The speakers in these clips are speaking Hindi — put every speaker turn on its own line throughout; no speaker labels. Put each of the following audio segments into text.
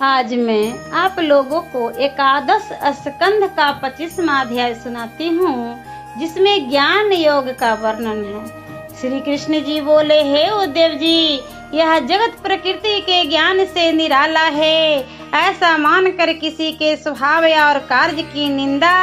आज मैं आप लोगों को एकादश स्कंध का 25वां अध्याय सुनाती हूँ, जिसमें ज्ञान योग का वर्णन है। श्री कृष्ण जी बोले, हे उद्धव जी, यह जगत प्रकृति के ज्ञान से निराला है। ऐसा मानकर किसी के स्वभाव और कार्य की निंदा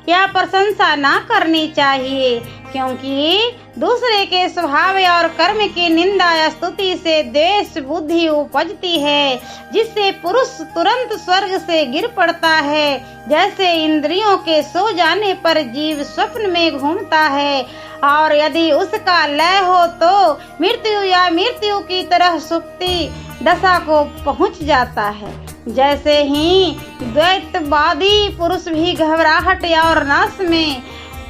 या प्रशंसा ना करनी चाहिए, क्योंकि दूसरे के स्वभाव और कर्म की निंदा या स्तुति से द्वेष बुद्धि उपजती है, जिससे पुरुष तुरंत स्वर्ग से गिर पड़ता है। जैसे इंद्रियों के सो जाने पर जीव स्वप्न में घूमता है और यदि उसका लय हो तो मृत्यु की तरह सुप्ति दशा को पहुंच जाता है। जैसे ही द्वैतवादी पुरुष भी घबराहट और नाश में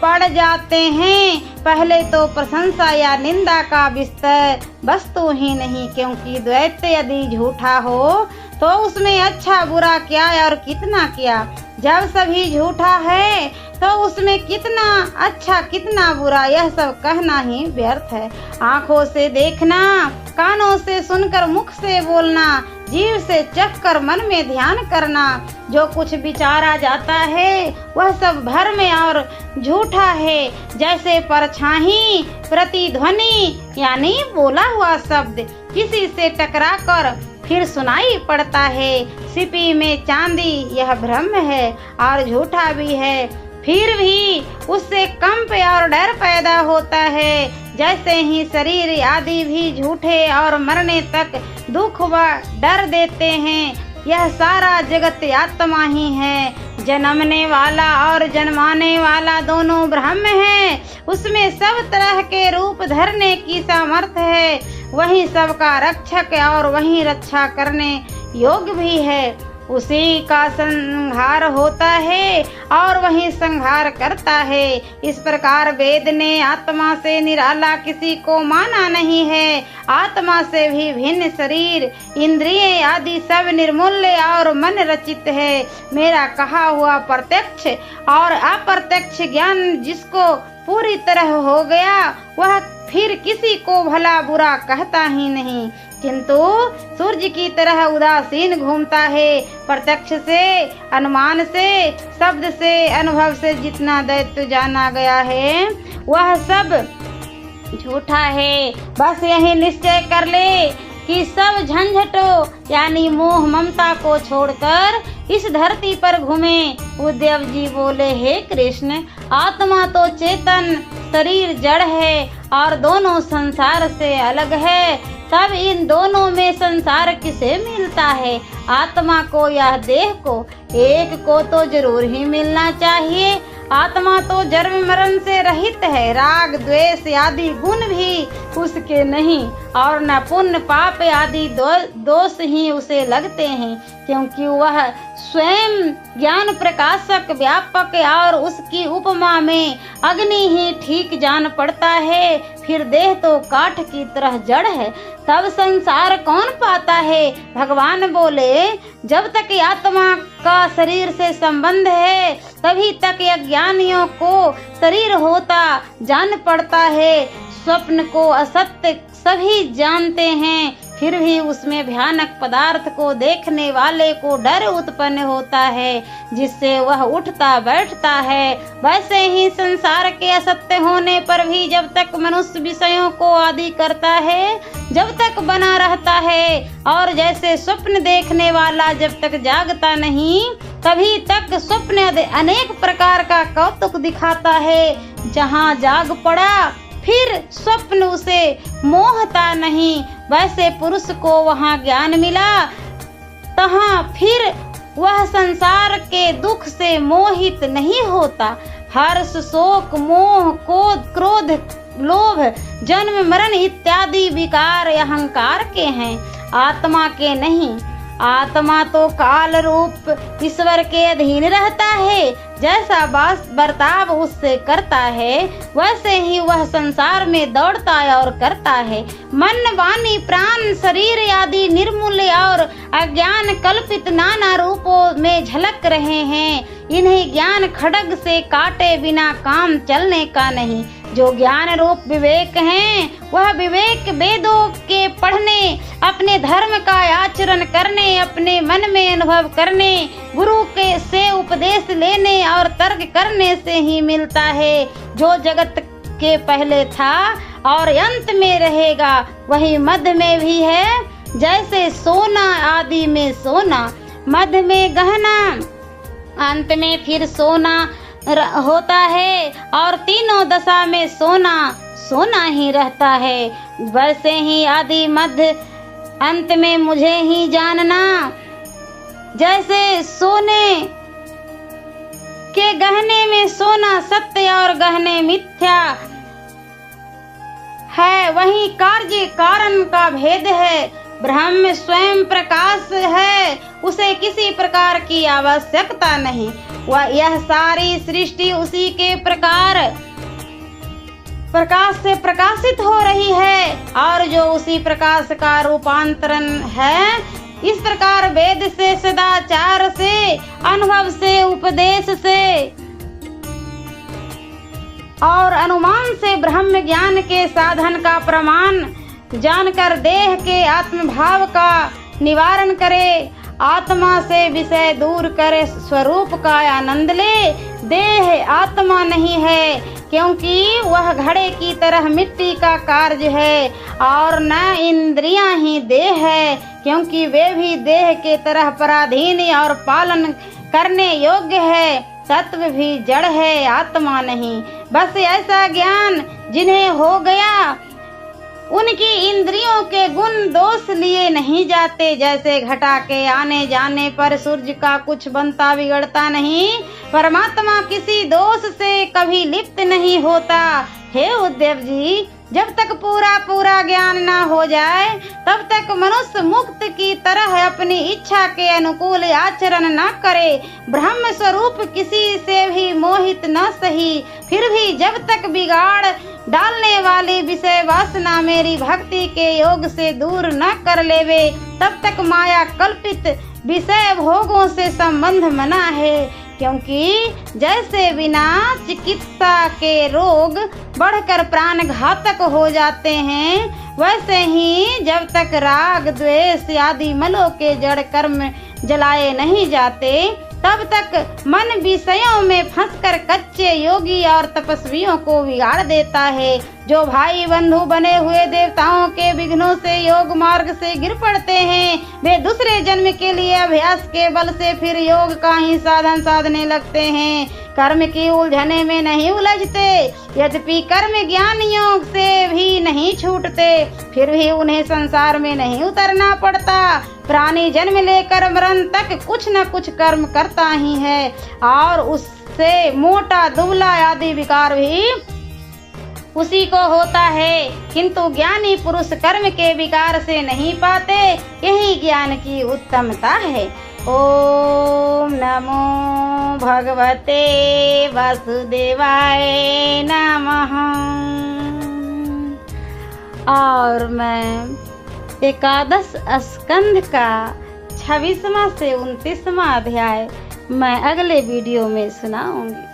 पड़ जाते हैं, पहले तो प्रशंसा या निंदा का विस्तार वस्तु ही नहीं, क्योंकि द्वैत यदि झूठा हो तो उसमें अच्छा बुरा क्या और कितना क्या। जब सभी झूठा है तो उसमें कितना अच्छा कितना बुरा, यह सब कहना ही व्यर्थ है। आँखों से देखना, कानों से सुनकर, मुख से बोलना, जीव से चख कर मन में ध्यान करना, जो कुछ विचारा जाता है वह सब भ्रम और झूठा है। जैसे परछाई प्रतिध्वनि यानी बोला हुआ शब्द किसी से टकरा कर फिर सुनाई पड़ता है। सिपी में चांदी, यह भ्रम है और झूठा भी है, फिर भी उससे कंप और डर पैदा होता है। जैसे ही शरीर आदि भी झूठे और मरने तक दुख व डर देते हैं, यह सारा जगत आत्मा ही है। जन्मने वाला और जन्माने वाला दोनों ब्रह्म है, उसमें सब तरह के रूप धरने की सामर्थ्य है। वही सबका रक्षक और वही रक्षा करने योग्य भी है। उसी का संहार होता है और वही संहार करता है। इस प्रकार वेद ने आत्मा से निराला किसी को माना नहीं है। आत्मा से भी भिन्न शरीर, इंद्रिय आदि सब निर्मूल्य और मन रचित है। मेरा कहा हुआ प्रत्यक्ष और अप्रत्यक्ष ज्ञान जिसको पूरी तरह हो गया, वह फिर किसी को भला बुरा कहता ही नहीं, किंतु सूर्य की तरह उदासीन घूमता है। प्रत्यक्ष से, अनुमान से, शब्द से, अनुभव से जितना दैत्य जाना गया है वह सब झूठा है। बस यही निश्चय कर ले कि सब झंझटों यानी मोह ममता को छोड़कर इस धरती पर घूमे। उद्धव जी बोले, हे कृष्ण, आत्मा तो चेतन, शरीर जड़ है और दोनों संसार से अलग है। तब इन दोनों में संसार किसे मिलता है? आत्मा को या देह को? एक को तो जरूर ही मिलना चाहिए। आत्मा तो जन्म मरण से रहित है, राग द्वेष आदि गुण भी उसके नहीं और न पुण्य पाप आदि दोष ही उसे लगते हैं, क्योंकि वह स्वयं ज्ञान प्रकाशक व्यापक और उसकी उपमा में अग्नि ही ठीक जान पड़ता है। फिर देह तो काठ की तरह जड़ है, तब संसार कौन पाता है? भगवान बोले, जब तक आत्मा का शरीर से संबंध है तभी तक अज्ञानियों को शरीर होता जान पड़ता है। स्वप्न को असत्य सभी जानते हैं, फिर भी उसमें भयानक पदार्थ को देखने वाले को डर उत्पन्न होता है, जिससे वह उठता बैठता है। वैसे ही संसार के असत्य होने पर भी जब तक मनुष्य विषयों को आदि करता है, जब तक बना रहता है, और जैसे स्वप्न देखने वाला जब तक जागता नहीं तभी तक स्वप्न अनेक प्रकार का कौतुक दिखाता है। जहाँ जाग पड़ा फिर स्वप्न उसे मोहता नहीं, वैसे पुरुष को वहाँ ज्ञान मिला, तहाँ फिर वह संसार के दुख से मोहित नहीं होता। हर्ष, शोक, मोह, क्रोध, लोभ, जन्म मरण इत्यादि विकार अहंकार के हैं, आत्मा के नहीं। आत्मा तो काल रूप ईश्वर के अधीन रहता है। जैसा बर्ताव उससे करता है वैसे ही वह संसार में दौड़ता और करता है। मन, वाणी, प्राण, शरीर आदि निर्मूल और अज्ञान कल्पित नाना रूपों में झलक रहे हैं। इन्हें ज्ञान खड्ग से काटे बिना काम चलने का नहीं। जो ज्ञान रूप विवेक हैं, वह विवेक वेदों के पढ़ने, अपने धर्म का आचरण करने, अपने मन में अनुभव करने, गुरु के से उपदेश लेने और तर्क करने से ही मिलता है। जो जगत के पहले था और अंत में रहेगा, वही मध्य में भी है। जैसे सोना आदि में सोना, मध्य में गहना, अंत में फिर सोना होता है, और तीनों दशा में सोना सोना ही रहता है। वैसे ही आदि मध्य अंत में मुझे ही जानना। जैसे सोने के गहने में सोना सत्य और गहने मिथ्या है, वही कार्य कारण का भेद है। ब्रह्म स्वयं प्रकाश है, उसे किसी प्रकार की आवश्यकता नहीं। वह यह सारी सृष्टि उसी के प्रकाश से प्रकाशित हो रही है, और जो उसी प्रकाश का रूपांतरण है। इस प्रकार वेद से, सदाचार से, अनुभव से, उपदेश से और अनुमान से ब्रह्म ज्ञान के साधन का प्रमाण जानकर देह के आत्मभाव का निवारण करे, आत्मा से विषय दूर करे, स्वरूप का आनंद ले। देह आत्मा नहीं है, क्योंकि वह घड़े की तरह मिट्टी का कार्य है, और न इंद्रियां ही देह है, क्योंकि वे भी देह के तरह पराधीन और पालन करने योग्य है। तत्व भी जड़ है, आत्मा नहीं। बस ऐसा ज्ञान जिन्हें हो गया, उनकी इंद्रियों के गुण दोष लिए नहीं जाते। जैसे घटा के आने जाने पर सूर्य का कुछ बनता बिगड़ता नहीं, परमात्मा किसी दोष से कभी लिप्त नहीं होता। हे उद्धव जी, जब तक पूरा ज्ञान न हो जाए, तब तक मनुष्य मुक्त की तरह अपनी इच्छा के अनुकूल आचरण न करे। ब्रह्म स्वरूप किसी से भी मोहित न सही, फिर भी जब तक बिगाड़ डालने वाली विषय वासना मेरी भक्ति के योग से दूर न कर लेवे, तब तक माया कल्पित विषय भोगों से संबंध मना है। क्योंकि जैसे बिना चिकित्सा के रोग बढ़कर प्राण घातक हो जाते हैं, वैसे ही जब तक राग द्वेष आदि मलों के जड़ कर्म जलाए नहीं जाते, तब तक मन विषयों में फंसकर कच्चे योगी और तपस्वियों को बिगाड़ देता है। जो भाई बंधु बने हुए देवताओं के विघ्नों से योग मार्ग से गिर पड़ते हैं, वे दूसरे जन्म के लिए अभ्यास के बल से फिर योग का ही साधन साधने लगते हैं। कर्म की उलझने में नहीं उलझते, यद्यपि कर्म ज्ञान योग से भी नहीं छूटते, फिर भी उन्हें संसार में नहीं उतरना पड़ता। प्राणी जन्म लेकर मरण तक कुछ न कुछ कर्म करता ही है, और उससे मोटा दुबला आदि विकार भी उसी को होता है। किंतु ज्ञानी पुरुष कर्म के विकार से नहीं पाते, यही ज्ञान की उत्तमता है। ओम नमो भगवते वासुदेवाय नमः। और मैं एकादश स्कंध का 26वां से 29वां अध्याय मैं अगले वीडियो में सुनाऊंगी।